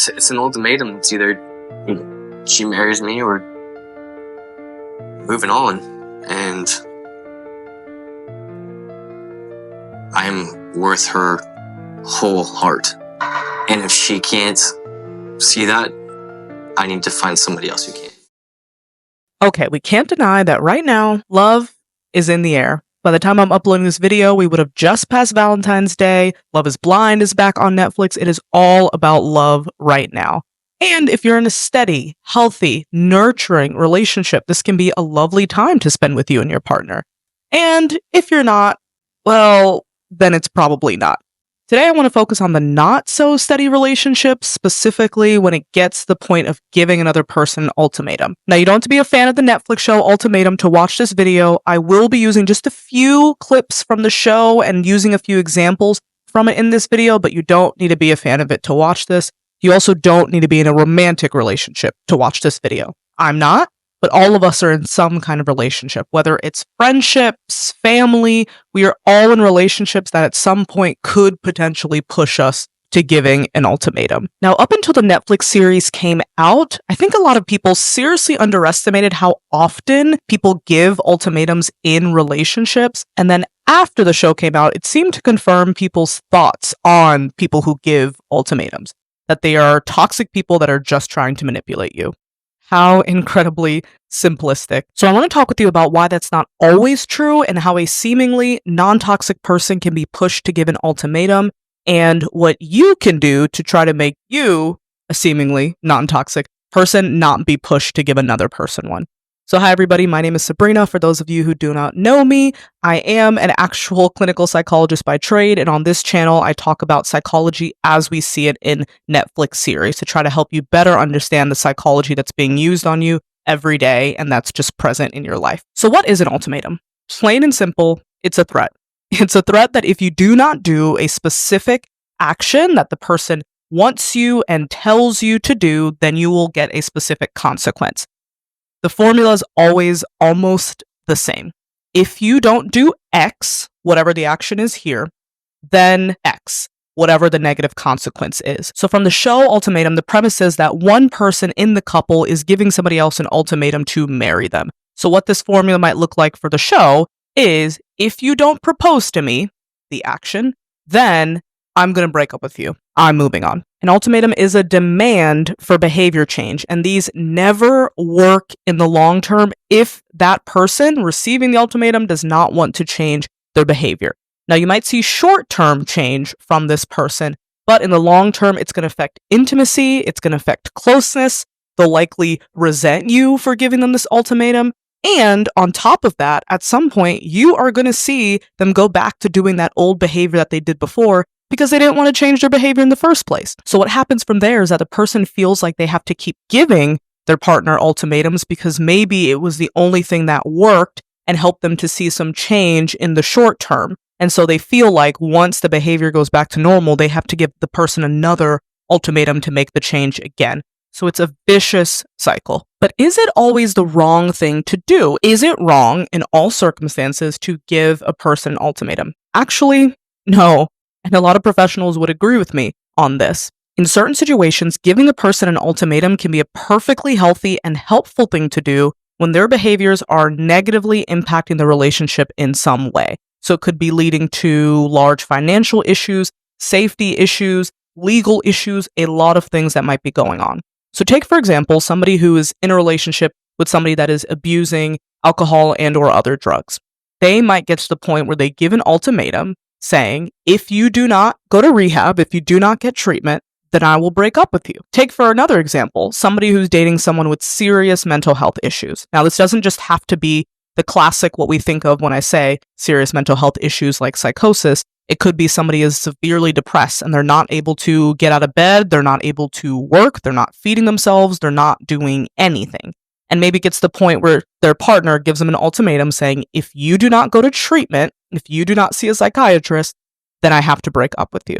it's an ultimatum. It's either she marries me or moving on. And I'm worth her whole heart. And if she can't see that, I need to find somebody else who can. Okay, we can't deny that right now, love is in the air. By the time I'm uploading this video, we would have just passed Valentine's Day. Love is Blind is back on Netflix. It is all about love right now. And if you're in a steady, healthy, nurturing relationship, this can be a lovely time to spend with you and your partner. And if you're not, well, then it's probably not. Today, I want to focus on the not-so-steady relationships, specifically when it gets to the point of giving another person an ultimatum. Now, you don't have to be a fan of the Netflix show Ultimatum to watch this video. I will be using just a few clips from the show and using a few examples from it in this video, but you don't need to be a fan of it to watch this. You also don't need to be in a romantic relationship to watch this video. I'm not, but all of us are in some kind of relationship, whether it's friendships, family. We are all in relationships that at some point could potentially push us to giving an ultimatum. Now, up until the Netflix series came out, I think a lot of people seriously underestimated how often people give ultimatums in relationships. And then after the show came out, it seemed to confirm people's thoughts on people who give ultimatums, that they are toxic people that are just trying to manipulate you. How incredibly simplistic. So I want to talk with you about why that's not always true and how a seemingly non-toxic person can be pushed to give an ultimatum and what you can do to try to make you, a seemingly non-toxic person, not be pushed to give another person one. So hi everybody, my name is Sabrina. For those of you who do not know me, I am an actual clinical psychologist by trade, and on this channel I talk about psychology as we see it in Netflix series to try to help you better understand the psychology that's being used on you every day and that's just present in your life. So what is an ultimatum? Plain and simple, it's a threat. It's a threat that if you do not do a specific action that the person wants you and tells you to do, then you will get a specific consequence. The formula is always almost the same. If you don't do X, whatever the action is here, then X, whatever the negative consequence is. So from the show Ultimatum, the premise is that one person in the couple is giving somebody else an ultimatum to marry them. So what this formula might look like for the show is, if you don't propose to me, the action, then I'm going to break up with you. I'm moving on. An ultimatum is a demand for behavior change, and these never work in the long term if that person receiving the ultimatum does not want to change their behavior. Now, you might see short-term change from this person, but in the long term, it's going to affect intimacy, it's going to affect closeness, they'll likely resent you for giving them this ultimatum, and on top of that, at some point, you are going to see them go back to doing that old behavior that they did before, because they didn't want to change their behavior in the first place. So what happens from there is that the person feels like they have to keep giving their partner ultimatums because maybe it was the only thing that worked and helped them to see some change in the short term. And so they feel like once the behavior goes back to normal, they have to give the person another ultimatum to make the change again. So it's a vicious cycle. But is it always the wrong thing to do? Is it wrong in all circumstances to give a person an ultimatum? Actually, no. And a lot of professionals would agree with me on this. In certain situations, giving a person an ultimatum can be a perfectly healthy and helpful thing to do when their behaviors are negatively impacting the relationship in some way. So it could be leading to large financial issues, safety issues, legal issues, a lot of things that might be going on. So take, for example, somebody who is in a relationship with somebody that is abusing alcohol and or other drugs. They might get to the point where they give an ultimatum saying, if you do not go to rehab, if you do not get treatment, then I will break up with you. Take for another example, somebody who's dating someone with serious mental health issues. Now, this doesn't just have to be the classic, what we think of when I say serious mental health issues like psychosis. It could be somebody is severely depressed and they're not able to get out of bed, they're not able to work, they're not feeding themselves, they're not doing anything. And maybe it gets to the point where their partner gives them an ultimatum saying, if you do not go to treatment, if you do not see a psychiatrist, then I have to break up with you.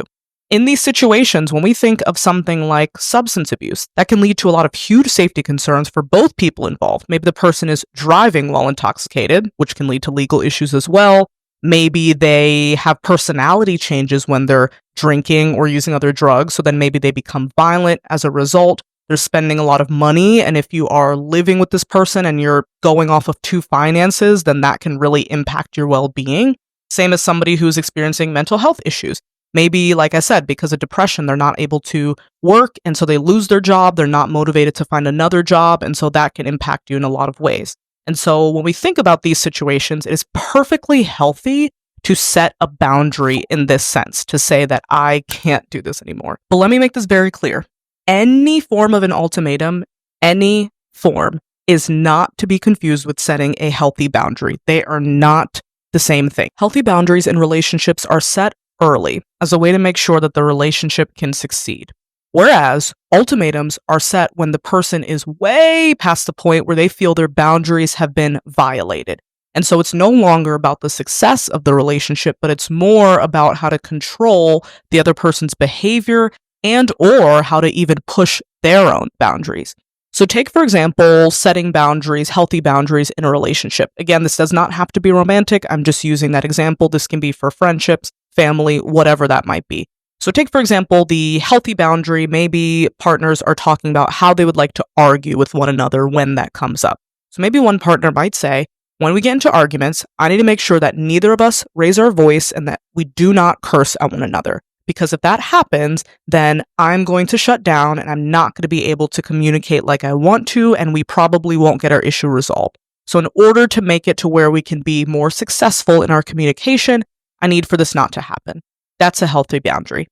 In these situations, when we think of something like substance abuse, that can lead to a lot of huge safety concerns for both people involved. Maybe the person is driving while intoxicated, which can lead to legal issues as well. Maybe they have personality changes when they're drinking or using other drugs. So then maybe they become violent as a result. They're spending a lot of money. And if you are living with this person and you're going off of two finances, then that can really impact your well-being. Same as somebody who's experiencing mental health issues. Maybe, like I said, because of depression, they're not able to work. And so they lose their job. They're not motivated to find another job. And so that can impact you in a lot of ways. And so when we think about these situations, it is perfectly healthy to set a boundary in this sense, to say that I can't do this anymore. But let me make this very clear. Any form of an ultimatum, any form, is not to be confused with setting a healthy boundary. They are not the same thing. Healthy boundaries in relationships are set early as a way to make sure that the relationship can succeed. Whereas ultimatums are set when the person is way past the point where they feel their boundaries have been violated. And so it's no longer about the success of the relationship, but it's more about how to control the other person's behavior and or how to even push their own boundaries. So take, for example, setting boundaries, healthy boundaries in a relationship. Again, this does not have to be romantic. I'm just using that example. This can be for friendships, family, whatever that might be. So take, for example, the healthy boundary. Maybe partners are talking about how they would like to argue with one another when that comes up. So maybe one partner might say, when we get into arguments, I need to make sure that neither of us raise our voice and that we do not curse at one another. Because if that happens, then I'm going to shut down and I'm not going to be able to communicate like I want to, and we probably won't get our issue resolved. So in order to make it to where we can be more successful in our communication, I need for this not to happen. That's a healthy boundary.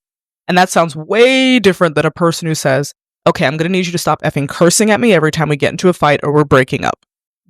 And that sounds way different than a person who says, okay, I'm going to need you to stop effing cursing at me every time we get into a fight or we're breaking up.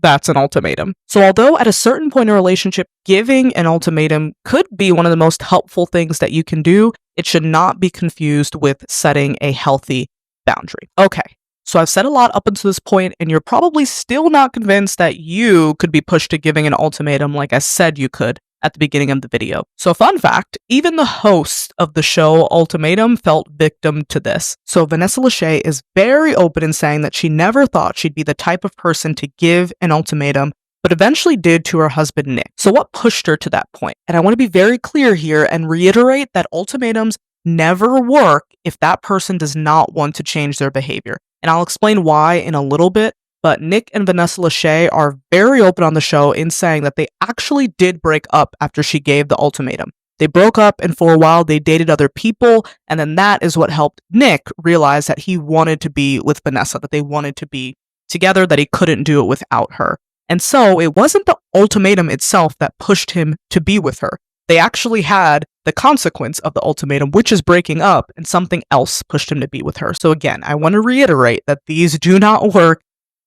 That's an ultimatum. So although at a certain point in a relationship, giving an ultimatum could be one of the most helpful things that you can do, it should not be confused with setting a healthy boundary. Okay, so I've said a lot up until this point, and you're probably still not convinced that you could be pushed to giving an ultimatum like I said you could at the beginning of the video. So fun fact, even the host of the show Ultimatum felt victim to this. So Vanessa Lachey is very open in saying that she never thought she'd be the type of person to give an ultimatum, but eventually did to her husband Nick. So what pushed her to that point? And I want to be very clear here and reiterate that ultimatums never work if that person does not want to change their behavior. And I'll explain why in a little bit. But Nick and Vanessa Lachey are very open on the show in saying that they actually did break up after she gave the ultimatum. They broke up, and for a while they dated other people, and then that is what helped Nick realize that he wanted to be with Vanessa, that they wanted to be together, that he couldn't do it without her. And so it wasn't the ultimatum itself that pushed him to be with her. They actually had the consequence of the ultimatum, which is breaking up, and something else pushed him to be with her. So again, I want to reiterate that these do not work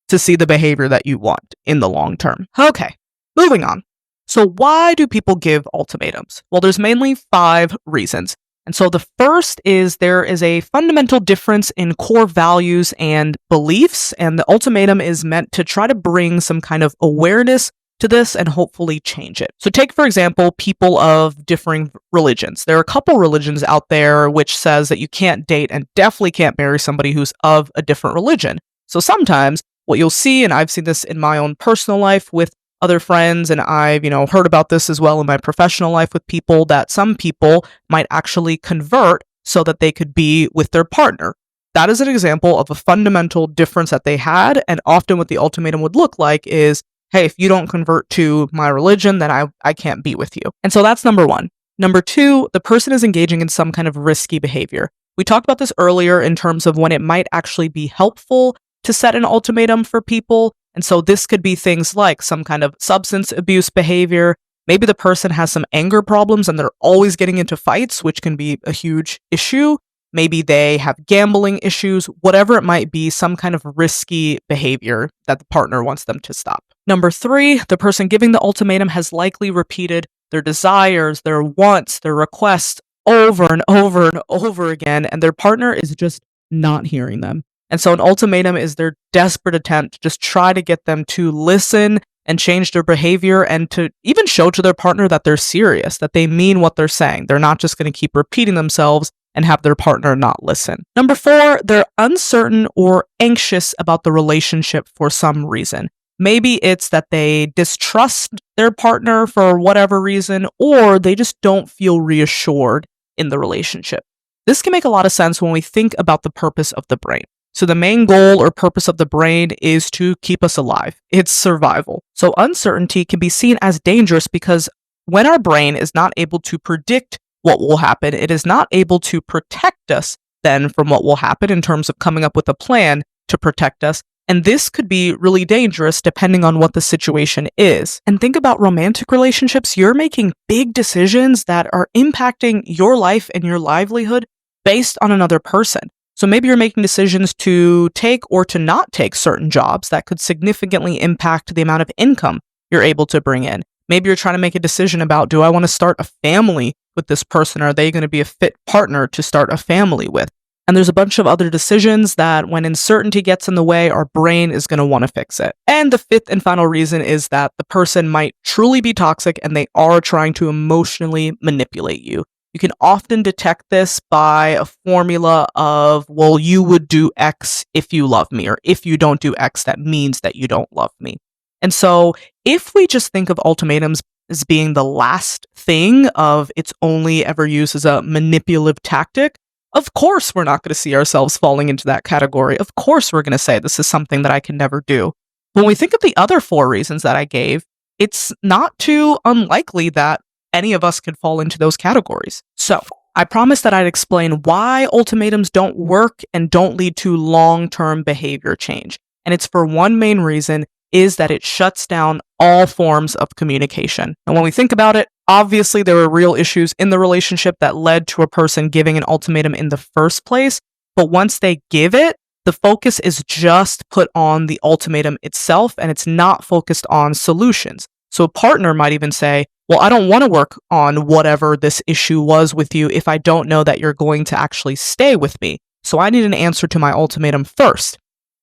to see the behavior that you want in the long term. Okay, moving on. So why do people give ultimatums? Well, there's mainly 5 reasons. And so the first is there is a fundamental difference in core values and beliefs, and the ultimatum is meant to try to bring some kind of awareness to this and hopefully change it. So take, for example, people of differing religions. There are a couple religions out there which says that you can't date and definitely can't marry somebody who's of a different religion. So sometimes what you'll see, and I've seen this in my own personal life with other friends, and I've, heard about this as well in my professional life with people, that some people might actually convert so that they could be with their partner. That is an example of a fundamental difference that they had, and often what the ultimatum would look like is, hey, if you don't convert to my religion, then I can't be with you. And so that's number 1. Number 2, the person is engaging in some kind of risky behavior. We talked about this earlier in terms of when it might actually be helpful to set an ultimatum for people. And so this could be things like some kind of substance abuse behavior. Maybe the person has some anger problems and they're always getting into fights, which can be a huge issue. Maybe they have gambling issues, whatever it might be, some kind of risky behavior that the partner wants them to stop. Number 3, the person giving the ultimatum has likely repeated their desires, their wants, their requests over and over and over again, and their partner is just not hearing them. And so an ultimatum is their desperate attempt to just try to get them to listen and change their behavior and to even show to their partner that they're serious, that they mean what they're saying. They're not just going to keep repeating themselves and have their partner not listen. Number 4, they're uncertain or anxious about the relationship for some reason. Maybe it's that they distrust their partner for whatever reason, or they just don't feel reassured in the relationship. This can make a lot of sense when we think about the purpose of the brain. So the main goal or purpose of the brain is to keep us alive. It's survival. So uncertainty can be seen as dangerous because when our brain is not able to predict what will happen, it is not able to protect us then from what will happen in terms of coming up with a plan to protect us. And this could be really dangerous depending on what the situation is. And think about romantic relationships. You're making big decisions that are impacting your life and your livelihood based on another person. So maybe you're making decisions to take or to not take certain jobs that could significantly impact the amount of income you're able to bring in. Maybe you're trying to make a decision about, do I want to start a family with this person? Are they going to be a fit partner to start a family with? And there's a bunch of other decisions that when uncertainty gets in the way, our brain is going to want to fix it. And the fifth and final reason is that the person might truly be toxic and they are trying to emotionally manipulate you. You can often detect this by a formula of, well, you would do X if you love me, or if you don't do X, that means that you don't love me. And so if we just think of ultimatums as being the last thing of it's only ever used as a manipulative tactic, of course we're not going to see ourselves falling into that category. Of course we're going to say this is something that I can never do. When we think of the other 4 reasons that I gave, it's not too unlikely that any of us could fall into those categories. So I promised that I'd explain why ultimatums don't work and don't lead to long-term behavior change. And it's for one main reason, is that it shuts down all forms of communication. And when we think about it, obviously there were real issues in the relationship that led to a person giving an ultimatum in the first place. But once they give it, the focus is just put on the ultimatum itself, and it's not focused on solutions. So a partner might even say, well, I don't want to work on whatever this issue was with you if I don't know that you're going to actually stay with me. So I need an answer to my ultimatum first.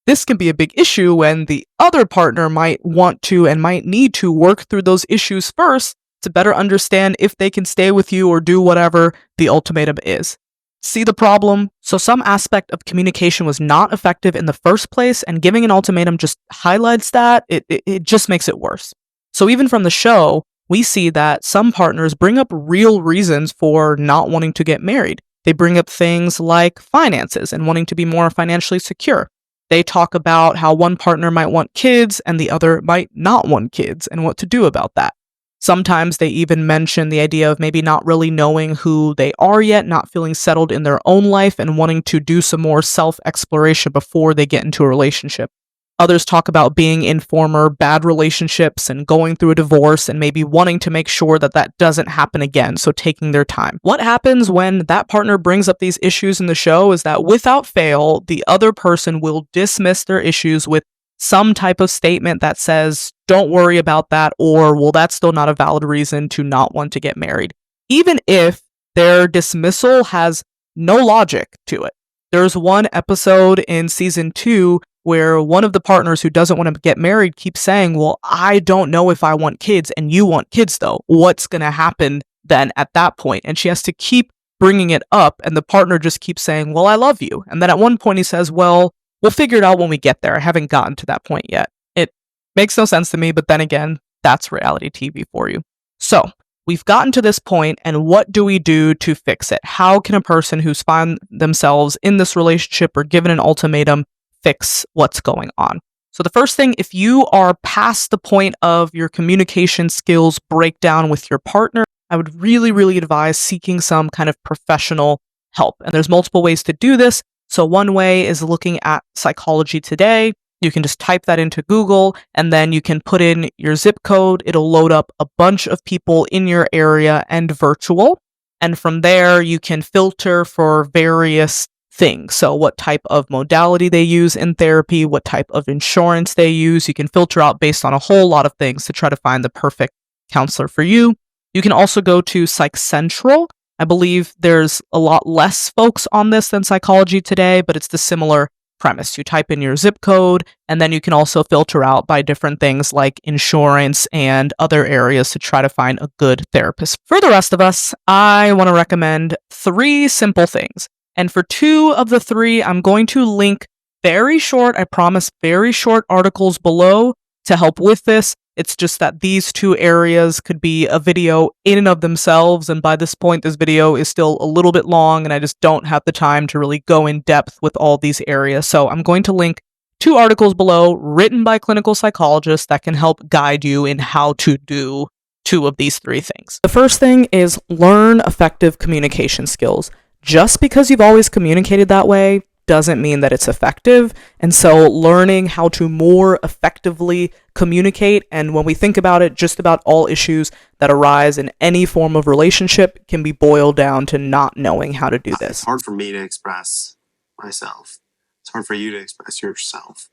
This can be a big issue when the other partner might want to and might need to work through those issues first to better understand if they can stay with you or do whatever the ultimatum is. See the problem? So some aspect of communication was not effective in the first place, and giving an ultimatum just highlights that. It just makes it worse. So even from the show, we see that some partners bring up real reasons for not wanting to get married. They bring up things like finances and wanting to be more financially secure. They talk about how one partner might want kids and the other might not want kids and what to do about that. Sometimes they even mention the idea of maybe not really knowing who they are yet, not feeling settled in their own life, and wanting to do some more self-exploration before they get into a relationship. Others talk about being in former bad relationships and going through a divorce and maybe wanting to make sure that that doesn't happen again, so taking their time. What happens when that partner brings up these issues in the show is that without fail, the other person will dismiss their issues with some type of statement that says, don't worry about that, or, well, that's still not a valid reason to not want to get married. Even if their dismissal has no logic to it. There's one episode in season 2 where one of the partners who doesn't want to get married keeps saying, well, I don't know if I want kids and you want kids though. What's going to happen then at that point? And she has to keep bringing it up, and the partner just keeps saying, well, I love you. And then at one point he says, well, we'll figure it out when we get there. I haven't gotten to that point yet. It makes no sense to me, but then again, that's reality TV for you. So we've gotten to this point, and what do we do to fix it? How can a person who's found themselves in this relationship or given an ultimatum fix what's going on? So the first thing, if you are past the point of your communication skills breakdown with your partner, I would really advise seeking some kind of professional help. And there's multiple ways to do this. So one way is looking at Psychology Today. You can just type that into Google, and then you can put in your zip code. It'll load up a bunch of people in your area and virtual. And from there, you can filter for various things. So what type of modality they use in therapy, what type of insurance they use. You can filter out based on a whole lot of things to try to find the perfect counselor for you. You can also go to Psych Central. I believe there's a lot less folks on this than Psychology Today, but it's the similar premise. You type in your zip code, and then you can also filter out by different things like insurance and other areas to try to find a good therapist. For the rest of us, I want to recommend 3 simple things. And for 2 of the 3, I'm going to link very short, I promise, very short articles below to help with this. It's just that these two areas could be a video in and of themselves, and by this point, this video is still a little bit long, and I just don't have the time to really go in depth with all these areas. So I'm going to link 2 articles below written by clinical psychologists that can help guide you in how to do 2 of these 3 things. The first thing is learn effective communication skills. Just because you've always communicated that way doesn't mean that it's effective. And so learning how to more effectively communicate, and when we think about it, just about all issues that arise in any form of relationship can be boiled down to not knowing how to do this. It's hard for me to express myself. It's hard for you to express yourself.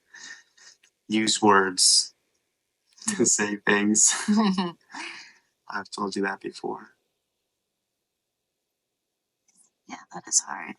Use words to say things. I've told you that before. Yeah, that is hard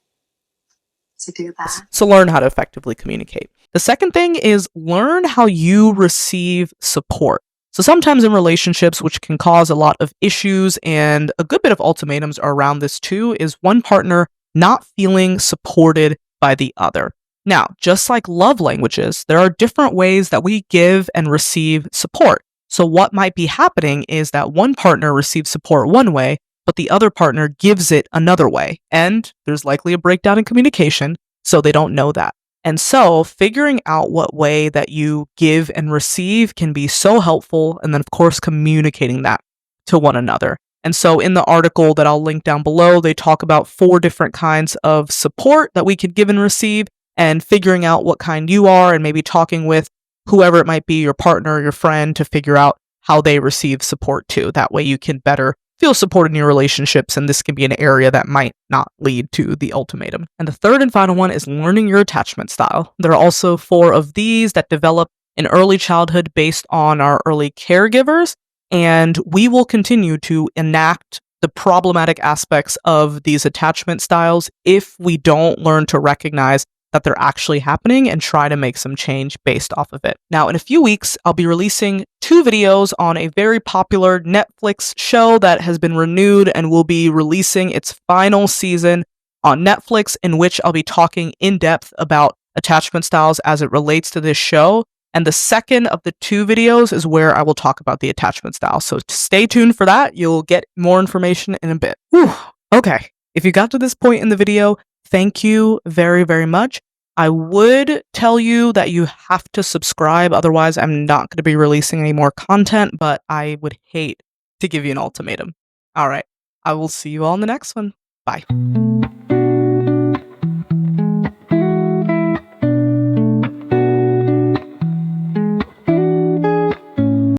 to do that. So learn how to effectively communicate. The second thing is learn how you receive support. So sometimes in relationships, which can cause a lot of issues, and a good bit of ultimatums are around this too, is one partner not feeling supported by the other. Now, just like love languages, there are different ways that we give and receive support. So what might be happening is that one partner receives support one way, but the other partner gives it another way. And there's likely a breakdown in communication, so they don't know that. And so figuring out what way that you give and receive can be so helpful. And then, of course, communicating that to one another. And so in the article that I'll link down below, they talk about 4 different kinds of support that we could give and receive, and figuring out what kind you are, and maybe talking with whoever it might be, your partner or your friend, to figure out how they receive support too. That way you can better feel supported in your relationships, and this can be an area that might not lead to the ultimatum. And the third and final one is learning your attachment style. There are also 4 of these that develop in early childhood based on our early caregivers, and we will continue to enact the problematic aspects of these attachment styles if we don't learn to recognize that they're actually happening and try to make some change based off of it. Now, in a few weeks, I'll be releasing 2 videos on a very popular Netflix show that has been renewed and will be releasing its final season on Netflix, in which I'll be talking in depth about attachment styles as it relates to this show. And the second of the 2 videos is where I will talk about the attachment style. So stay tuned for that. You'll get more information in a bit. Whew. Okay. If you got to this point in the video, thank you very, very much. I would tell you that you have to subscribe, otherwise I'm not going to be releasing any more content, but I would hate to give you an ultimatum. All right, I will see you all in the next one. Bye.